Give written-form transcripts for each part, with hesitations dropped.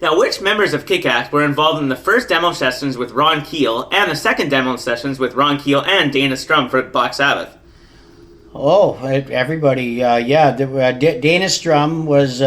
Now, which members of Kick Axe were involved in the first demo sessions with Ron Keel and the second demo sessions with Ron Keel and Dana Strum for Black Sabbath? Oh, everybody, Dana Strum was,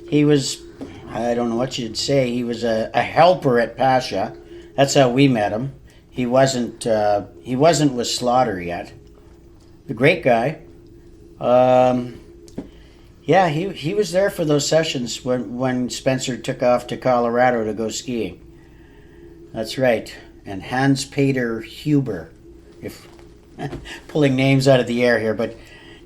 he was, I don't know what you'd say, he was a helper at Pasha. That's how we met him. He wasn't with Slaughter yet. The great guy. He was there for those sessions when Spencer took off to Colorado to go skiing. That's right. And Hans-Peter Huber, if pulling names out of the air here, but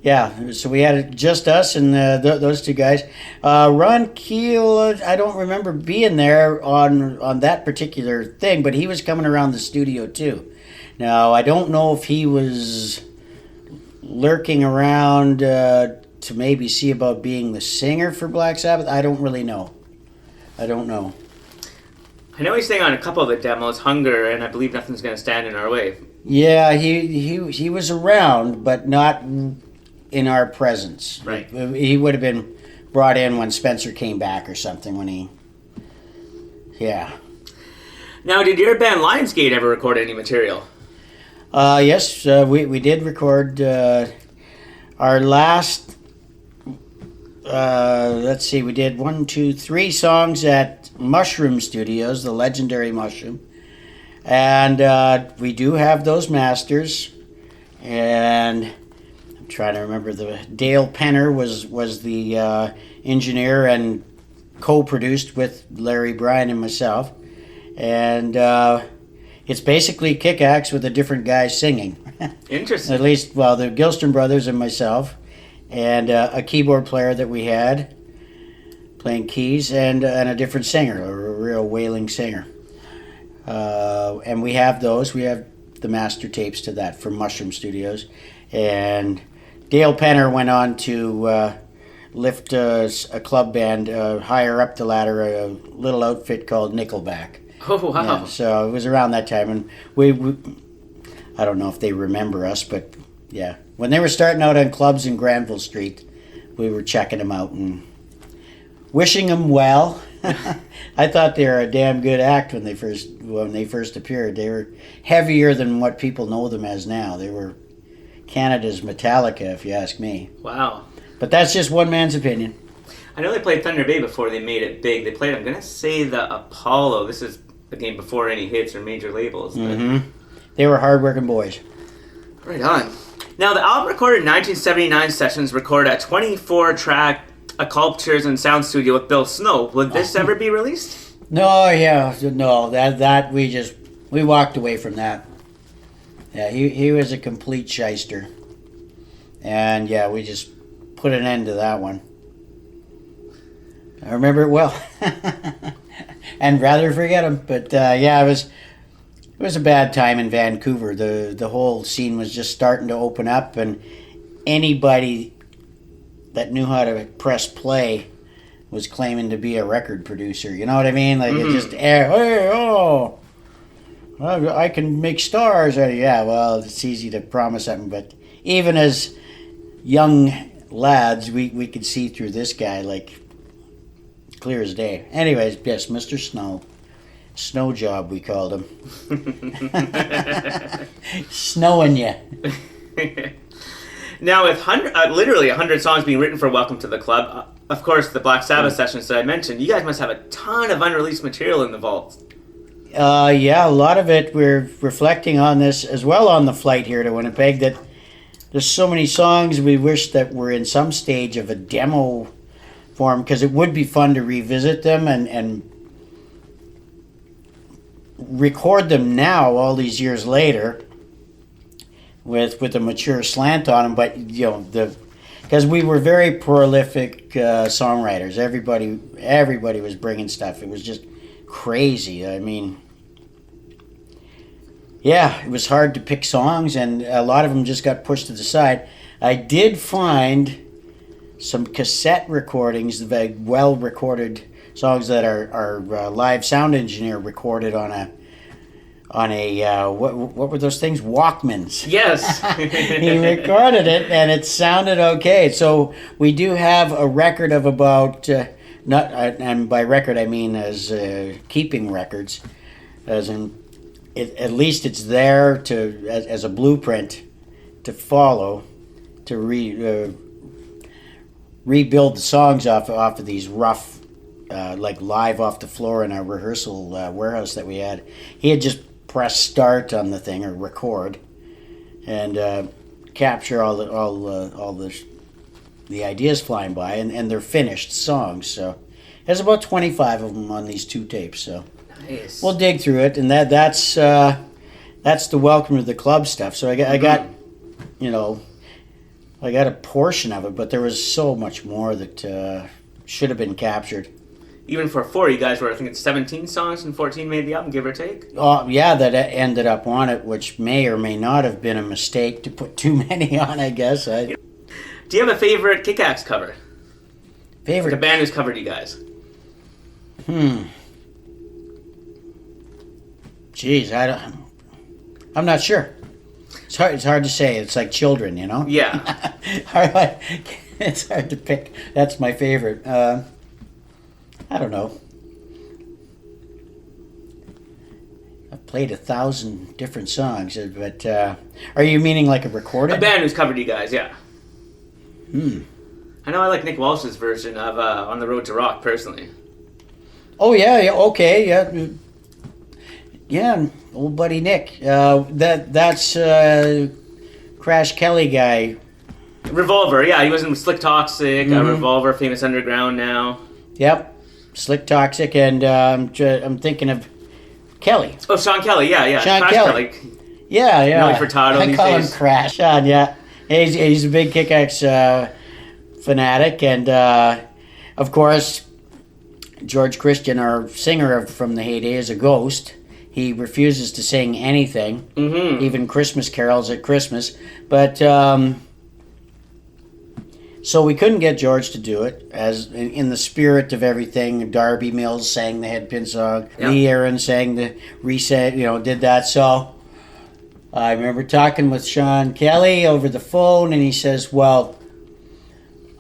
yeah, so we had just us and those two guys. Ron Keel, I don't remember being there on that particular thing, but he was coming around the studio too. Now, I don't know if he was lurking around to maybe see about being the singer for Black Sabbath. I don't really know. I don't know. I know he's sang on a couple of the demos, Hunger, and I believe Nothing's Gonna Stand in Our Way. Yeah, he was around, but not in our presence. Right. He would have been brought in when Spencer came back or something when he... Yeah. Now, did your band Lionsgate ever record any material? Yes, we did record our last... let's see, we did 3 songs at Mushroom Studios, the legendary Mushroom. And we do have those masters. And I'm trying to remember, Dale Penner was the engineer and co-produced with Larry Bryan and myself. And it's basically Kick Axe with a different guy singing. Interesting. At least, well, the Gilstrom brothers and myself. And a keyboard player that we had playing keys, and a different singer, a real wailing singer. And we have those. We have the master tapes to that from Mushroom Studios. And Dale Penner went on to lift a club band higher up the ladder, a little outfit called Nickelback. Oh, wow. Yeah, so it was around that time. And we I don't know if they remember us, but yeah. When they were starting out on clubs in Granville Street, we were checking them out and wishing them well. I thought they were a damn good act when they first appeared. They were heavier than what people know them as now. They were Canada's Metallica, if you ask me. Wow. But that's just one man's opinion. I know they played Thunder Bay before they made it big. They played, I'm going to say, the Apollo. This is the game before any hits or major labels. Mm-hmm. They were hard-working boys. Right on. Now, the album recorded in 1979 sessions recorded at 24-track Sculptures and Sound Studio with Bill Snow. Would this ever be released? No, that we walked away from that. Yeah, he was a complete shyster. And yeah, we just put an end to that one. I remember it well. And rather forget him. But yeah, it was a bad time in Vancouver. The whole scene was just starting to open up, and anybody that knew how to press play was claiming to be a record producer. You know what I mean? Like, it just, I can make stars. Yeah, well, it's easy to promise something, but even as young lads, we could see through this guy like clear as day. Anyways, yes, Mr. Snow. Snow job, we called him. Snowing you. Now, with literally 100 songs being written for Welcome to the Club, of course, the Black Sabbath sessions that I mentioned, you guys must have a ton of unreleased material in the vault. Yeah, a lot of it, we're reflecting on this as well on the flight here to Winnipeg, that there's so many songs we wish that were in some stage of a demo form, because it would be fun to revisit them and record them now all these years later with a mature slant on them. But because we were very prolific songwriters, everybody was bringing stuff. It was just crazy. I mean, yeah, it was hard to pick songs, and a lot of them just got pushed to the side. I did find some cassette recordings, the well recorded songs that our live sound engineer recorded on a what were those things? Walkmans. Yes. He recorded it and it sounded okay. So we do have a record of about Not, and by record I mean as keeping records, as in, at least it's there to as a blueprint to follow, to rebuild the songs off of these rough, like live off the floor in our rehearsal warehouse that we had. He had just pressed start on the thing or record, and capture all the ideas flying by, and they're finished songs. So there's about 25 of them on these 2 tapes. So Nice. we'll dig through it, and that's the welcome to the club stuff. So I got I got a portion of it, but there was so much more that should have been captured. Even for 4, you guys were, I think it's 17 songs and 14 made the album, give or take. Oh yeah, that ended up on it, which may or may not have been a mistake to put too many on. I guess. Do you have a favorite Kick Axe cover? Favorite? Like a band who's covered you guys. Jeez, I'm not sure. It's hard to say. It's like children, you know. Yeah. It's hard to pick. That's my favorite. I don't know. I've played 1,000 different songs, but are you meaning like a recorded? A band who's covered you guys, yeah. I know I like Nick Walsh's version of On the Road to Rock, personally. Oh, yeah, okay, yeah. Yeah, old buddy Nick. That's Crash Kelly guy. Revolver, yeah, he was in Slick Toxic, Revolver, Famous Underground now. Yep, Slick Toxic, and I'm thinking of Kelly. Oh, Sean Kelly, yeah. Sean Crash Kelly. Yeah. Nelly Furtado I these call days. him Crash. Sean, yeah. He's a big Kick Axe fanatic, and of course, George Christian, our singer from the heyday, is a ghost. He refuses to sing anything, even Christmas carols at Christmas. But so we couldn't get George to do it, as in the spirit of everything. Darby Mills sang the Headpin song. Yep. Lee Aaron sang the Reset, did that. So I remember talking with Sean Kelly over the phone, and he says, well,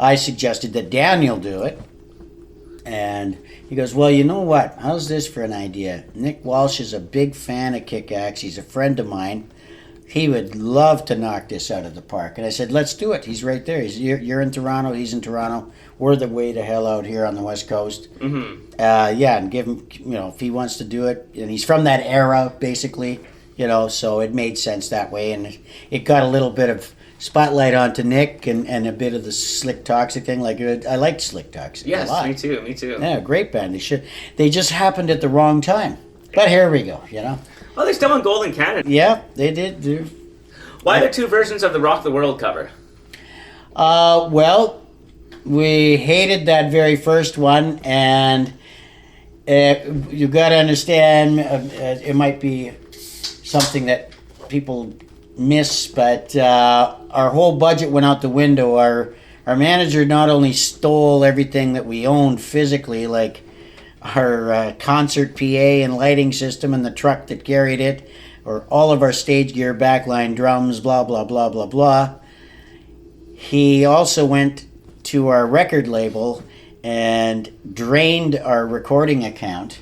I suggested that Daniel do it. And he goes, well, you know what? How's this for an idea? Nick Walsh is a big fan of Kick Axe. He's a friend of mine. He would love to knock this out of the park. And I said, let's do it. He's right there. You're in Toronto. He's in Toronto. We're the way to hell out here on the West Coast. And give him, if he wants to do it. And he's from that era, basically, so it made sense that way. And it got a little bit of spotlight onto Nick and a bit of the Slick Toxic thing. Like, I liked Slick Toxic a lot. Yes, me too. Yeah, great band. They just happened at the wrong time. But here we go, Well, they still won gold in Canada. Yeah, they did. Why the 2 versions of the Rock the World cover? Well, we hated that very first one, and you got to understand, it might be something that people miss, but our whole budget went out the window. Our manager not only stole everything that we owned physically, like our concert PA and lighting system and the truck that carried it, or all of our stage gear, backline, drums, blah, blah, blah, blah, blah. He also went to our record label and drained our recording account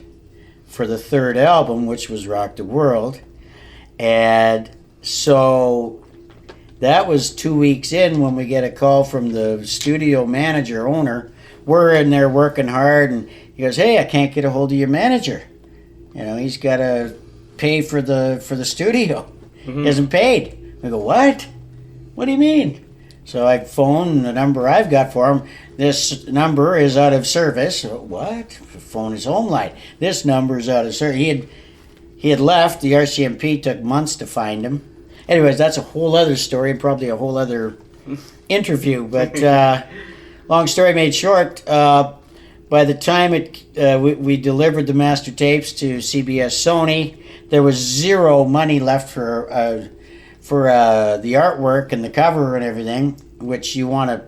for the 3rd album, which was Rock the World. And so that was 2 weeks in when we get a call from the studio manager, owner. We're in there working hard, and he goes, hey, I can't get a hold of your manager. He's got to pay for the studio. He hasn't paid. I go, what? What do you mean? So I phone the number I've got for him. This number is out of service. What? Phone his home line. This number is out of service. He had left. The RCMP took months to find him. Anyways, that's a whole other story and probably a whole other interview. But long story made short, by the time we delivered the master tapes to CBS Sony, there was zero money left for the artwork and the cover and everything, which you want to,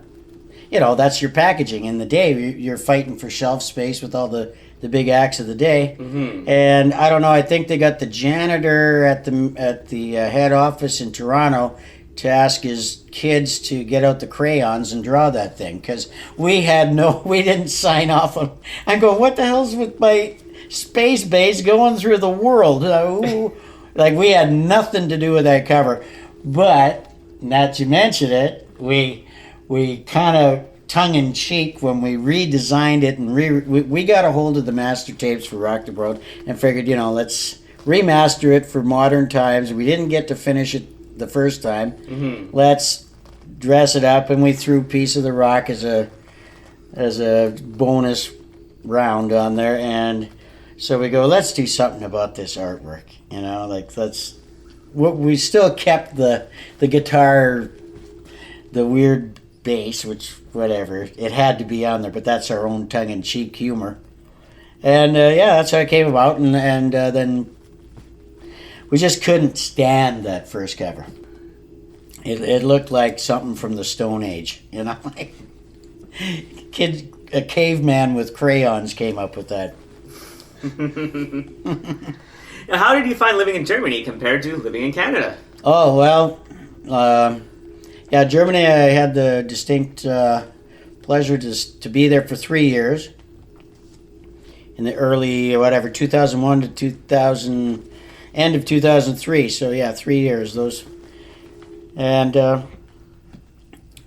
that's your packaging. In the day, you're fighting for shelf space with all the big acts of the day. And I don't know, I think they got the janitor at the head office in Toronto to ask his kids to get out the crayons and draw that thing, because we didn't sign off on. I'm going, what the hell's with my space base going through the world? Like, we had nothing to do with that cover. But not to mention it, we kind of tongue-in-cheek, when we redesigned it and we got a hold of the master tapes for Rock the Boat and figured, let's remaster it for modern times. We didn't get to finish it the first time. Mm-hmm. Let's dress it up, and we threw Piece of the Rock as a bonus round on there. And so we go, let's do something about this artwork, we still kept the guitar, the weird bass, which whatever, it had to be on there, but that's our own tongue-in-cheek humor. And that's how it came about. And then we just couldn't stand that first cover. It looked like something from the Stone Age, like a caveman with crayons came up with that. Now, how did you find living in Germany compared to living in Canada? Oh, well, Germany, I had the distinct pleasure to be there for 3 years. In the early, 2001 to 2000, end of 2003. So, 3 years. Those. And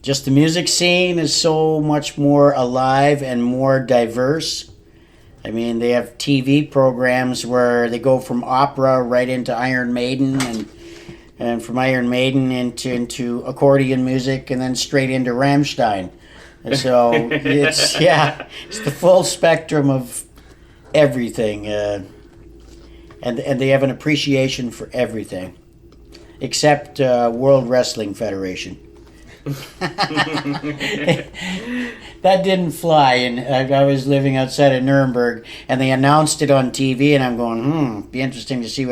just the music scene is so much more alive and more diverse. I mean, they have TV programs where they go from opera right into Iron Maiden, and from Iron Maiden into accordion music, and then straight into Rammstein. And so it's the full spectrum of everything, and they have an appreciation for everything, except World Wrestling Federation. That didn't fly, and I was living outside of Nuremberg, and they announced it on TV, and I'm going, be interesting to see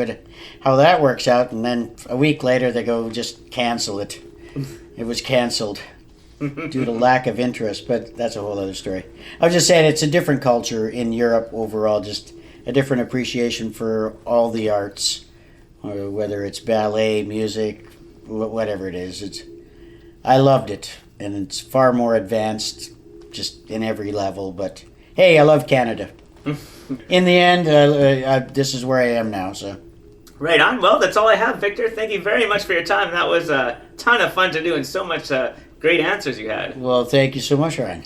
how that works out. And then a week later, they go, just cancel it. It was canceled due to lack of interest, but that's a whole other story. I was just saying, it's a different culture in Europe overall, just a different appreciation for all the arts, or whether it's ballet, music, whatever it is. I loved it, and it's far more advanced just in every level. But hey, I love Canada. In the end, this is where I am now. So, right on. Well, that's all I have, Victor. Thank you very much for your time. That was a ton of fun to do, and so much great answers you had. Well, thank you so much, Ryan.